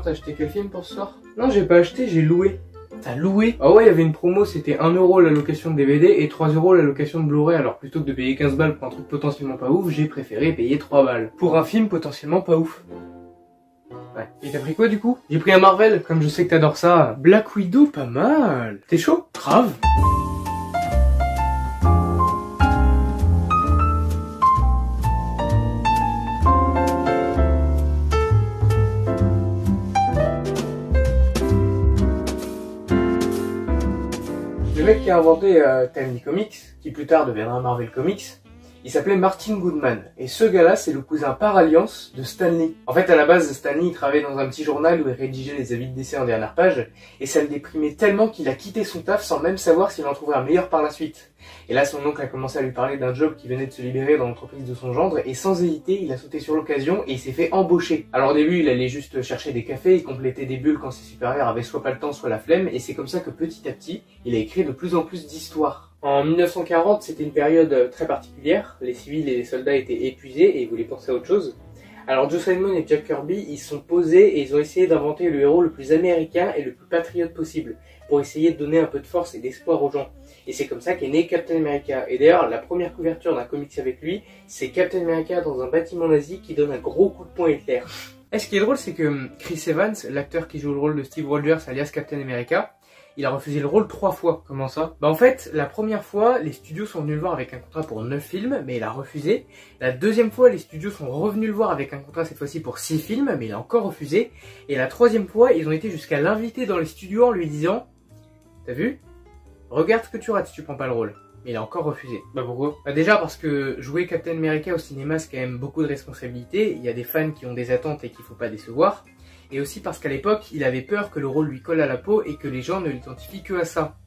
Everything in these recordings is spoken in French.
t'as acheté quel film pour ce soir? Non, j'ai pas acheté, j'ai loué. T'as loué? Ah ouais, il y avait une promo, c'était 1 euro la location de DVD et 3 euros la location de Blu-ray. Alors plutôt que de payer 15 balles pour un truc potentiellement pas ouf, j'ai préféré payer 3 balles. Pour un film potentiellement pas ouf. Ouais. Et t'as pris quoi du coup? J'ai pris un Marvel, comme je sais que t'adores ça. Black Widow, pas mal. T'es chaud? Grave. Le mec qui a inventé Timely Comics, qui plus tard deviendra Marvel Comics, il s'appelait Martin Goodman. Et ce gars-là, c'est le cousin par alliance de Stan Lee. En fait, à la base, Stan Lee, il travaillait dans un petit journal où il rédigeait les avis de décès en dernière page, et ça le déprimait tellement qu'il a quitté son taf sans même savoir s'il en trouverait un meilleur par la suite. Et là, son oncle a commencé à lui parler d'un job qui venait de se libérer dans l'entreprise de son gendre, et sans hésiter, il a sauté sur l'occasion et il s'est fait embaucher. Alors au début, il allait juste chercher des cafés, il complétait des bulles quand ses supérieurs avaient soit pas le temps, soit la flemme, et c'est comme ça que petit à petit, il a écrit de plus en plus d'histoires. En 1940, c'était une période très particulière, les civils et les soldats étaient épuisés et ils voulaient penser à autre chose. Alors Joe Simon et Jack Kirby, ils se sont posés et ils ont essayé d'inventer le héros le plus américain et le plus patriote possible, pour essayer de donner un peu de force et d'espoir aux gens. Et c'est comme ça qu'est né Captain America. Et d'ailleurs, la première couverture d'un comics avec lui, c'est Captain America dans un bâtiment nazi qui donne un gros coup de poing à Hitler. Et ce qui est drôle, c'est que Chris Evans, l'acteur qui joue le rôle de Steve Rogers alias Captain America, il a refusé le rôle 3 fois. Comment ça? Bah en fait, la première fois, les studios sont venus le voir avec un contrat pour 9 films, mais il a refusé. La deuxième fois, les studios sont revenus le voir avec un contrat cette fois-ci pour 6 films, mais il a encore refusé. Et la troisième fois, ils ont été jusqu'à l'inviter dans les studios en lui disant « T'as vu? Regarde ce que tu rates si tu prends pas le rôle. » Mais il a encore refusé. Bah pourquoi? Bah déjà parce que jouer Captain America au cinéma, c'est quand même beaucoup de responsabilités. Il y a des fans qui ont des attentes et qu'il faut pas décevoir. Et aussi parce qu'à l'époque, il avait peur que le rôle lui colle à la peau et que les gens ne l'identifient que à ça.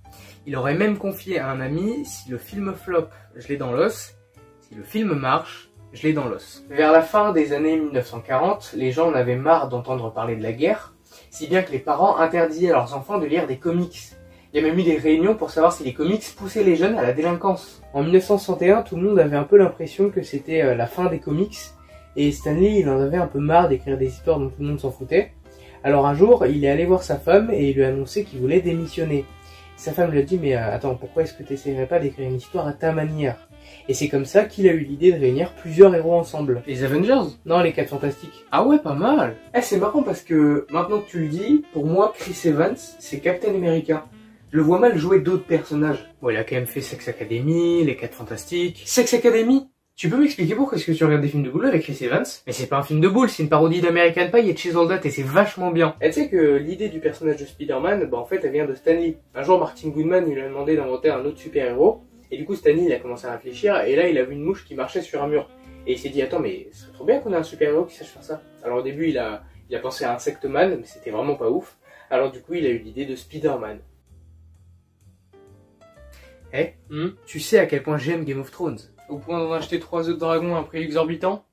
Il aurait même confié à un ami, si le film flop, je l'ai dans l'os, si le film marche, je l'ai dans l'os. Vers la fin des années 1940, les gens en avaient marre d'entendre parler de la guerre, si bien que les parents interdisaient à leurs enfants de lire des comics. Il y a même eu des réunions pour savoir si les comics poussaient les jeunes à la délinquance. En 1961, tout le monde avait un peu l'impression que c'était la fin des comics, et Stan Lee, il en avait un peu marre d'écrire des histoires dont tout le monde s'en foutait. Alors un jour, il est allé voir sa femme et il lui a annoncé qu'il voulait démissionner. Sa femme lui a dit « Mais attends, pourquoi est-ce que tu n'essaierais pas d'écrire une histoire à ta manière ?» Et c'est comme ça qu'il a eu l'idée de réunir plusieurs héros ensemble. Les Avengers? Non, les 4 Fantastiques. Ah ouais, pas mal. Eh, c'est marrant parce que, maintenant que tu le dis, pour moi, Chris Evans, c'est Captain America. Je le vois mal jouer d'autres personnages. Bon, il a quand même fait Sex Academy, les 4 Fantastiques... Sex Academy? Tu peux m'expliquer pourquoi est-ce que tu regardes des films de boule avec Chris Evans? Mais c'est pas un film de boule, c'est une parodie d'American Pie et de Chez That et c'est vachement bien. Et tu sais que l'idée du personnage de Spider-Man, bah en fait elle vient de Stan Lee. Un jour Martin Goodman il lui a demandé d'inventer un autre super-héros, et du coup Stan Lee il a commencé à réfléchir, et là il a vu une mouche qui marchait sur un mur. Et il s'est dit attends mais ce serait trop bien qu'on ait un super-héros qui sache faire ça. Alors au début il a pensé à Insectman, mais c'était vraiment pas ouf. Alors du coup il a eu l'idée de Spider-Man. Eh, tu sais à quel point j'aime Game of Thrones? Au point d'en acheter 3 œufs de dragon à un prix exorbitant?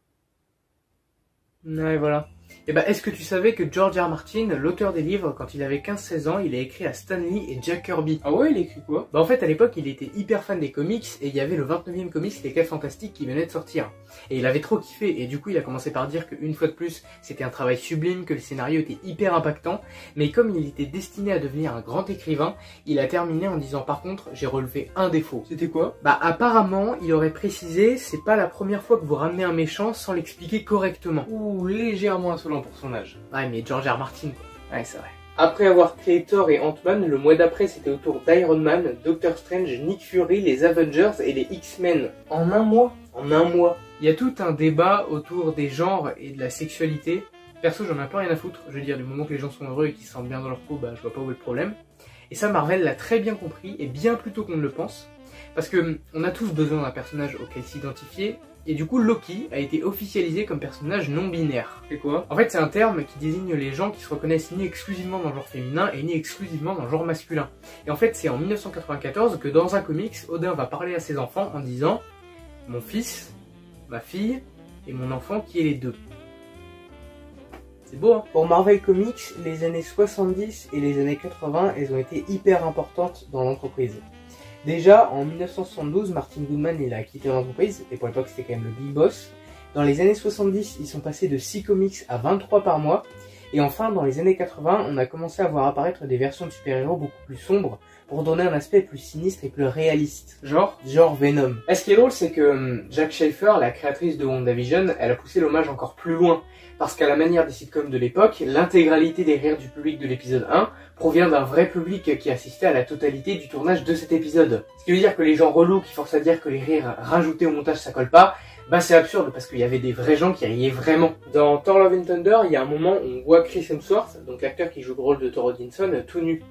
Ouais, voilà. Et bah, est-ce que tu savais que George R. Martin, l'auteur des livres, quand il avait 15-16 ans, il a écrit à Stan Lee et Jack Kirby. Ah ouais, il a écrit quoi? Bah en fait, à l'époque, il était hyper fan des comics, et il y avait le 29e comics, les 4 Fantastiques, qui venait de sortir. Et il avait trop kiffé, et du coup, il a commencé par dire qu'une fois de plus, c'était un travail sublime, que le scénario était hyper impactant, mais comme il était destiné à devenir un grand écrivain, il a terminé en disant par contre, j'ai relevé un défaut. C'était quoi? Bah apparemment, il aurait précisé, c'est pas la première fois que vous ramenez un méchant sans l'expliquer correctement. Ou légèrement insolent pour son âge. Ouais, mais George R. Martin, quoi. Ouais, c'est vrai. Après avoir créé Thor et Ant-Man, le mois d'après, c'était au tour d'Iron Man, Doctor Strange, Nick Fury, les Avengers et les X-Men. En un mois? En un mois. Il y a tout un débat autour des genres et de la sexualité. Perso, j'en ai un peu rien à foutre. Je veux dire, du moment que les gens sont heureux et qu'ils se sentent bien dans leur peau, bah, je vois pas où est le problème. Et ça, Marvel l'a très bien compris, et bien plus tôt qu'on ne le pense. Parce que on a tous besoin d'un personnage auquel s'identifier. Et du coup, Loki a été officialisé comme personnage non binaire. C'est quoi? En fait, c'est un terme qui désigne les gens qui se reconnaissent ni exclusivement dans le genre féminin et ni exclusivement dans le genre masculin. Et en fait, c'est en 1994 que dans un comics, Odin va parler à ses enfants en disant « Mon fils, ma fille et mon enfant qui est les deux ». C'est beau, hein? Pour Marvel Comics, les années 70 et les années 80, elles ont été hyper importantes dans l'entreprise. Déjà, en 1972, Martin Goodman il a quitté l'entreprise, et pour l'époque c'était quand même le big boss. Dans les années 70, ils sont passés de 6 comics à 23 par mois, Et enfin, dans les années 80, on a commencé à voir apparaître des versions de super-héros beaucoup plus sombres pour donner un aspect plus sinistre et plus réaliste. Genre Venom. Et ce qui est drôle, c'est que Jack Schaefer, la créatrice de WandaVision, elle a poussé l'hommage encore plus loin. Parce qu'à la manière des sitcoms de l'époque, l'intégralité des rires du public de l'épisode 1 provient d'un vrai public qui assistait à la totalité du tournage de cet épisode. Ce qui veut dire que les gens relous qui forcent à dire que les rires rajoutés au montage ça colle pas, bah c'est absurde parce qu'il y avait des vrais gens qui riaient vraiment. Dans Thor Love and Thunder, il y a un moment où on voit Chris Hemsworth, donc l'acteur qui joue le rôle de Thor Odinson, tout nu.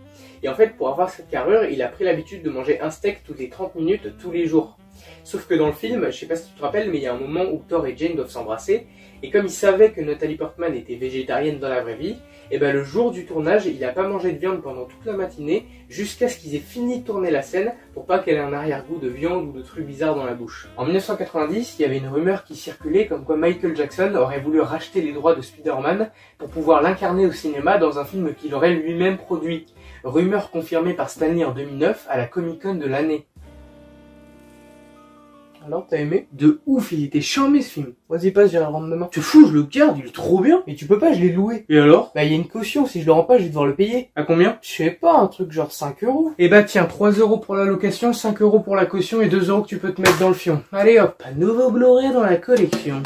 Et en fait, pour avoir cette carrure, il a pris l'habitude de manger un steak toutes les 30 minutes, tous les jours. Sauf que dans le film, je sais pas si tu te rappelles, mais il y a un moment où Thor et Jane doivent s'embrasser, et comme il savait que Natalie Portman était végétarienne dans la vraie vie, et ben le jour du tournage, il a pas mangé de viande pendant toute la matinée, jusqu'à ce qu'ils aient fini de tourner la scène, pour pas qu'elle ait un arrière-goût de viande ou de trucs bizarres dans la bouche. En 1990, il y avait une rumeur qui circulait comme quoi Michael Jackson aurait voulu racheter les droits de Spider-Man pour pouvoir l'incarner au cinéma dans un film qu'il aurait lui-même produit. Rumeur confirmée par Stan Lee en 2009 à la Comic-Con de l'année. Alors, t'as aimé? De ouf, il était charmé ce film. Vas-y, passe, j'irai le rendre demain. Tu fous, je le garde, il est trop bien. Mais tu peux pas, je l'ai loué. Et alors? Bah, il y a une caution, si je le rends pas, je vais devoir le payer. À combien? Je sais pas, un truc genre 5 €. Eh bah tiens, 3 € pour la location, 5 € pour la caution et 2 € que tu peux te mettre dans le fion. Allez hop, un nouveau Blu-ray dans la collection.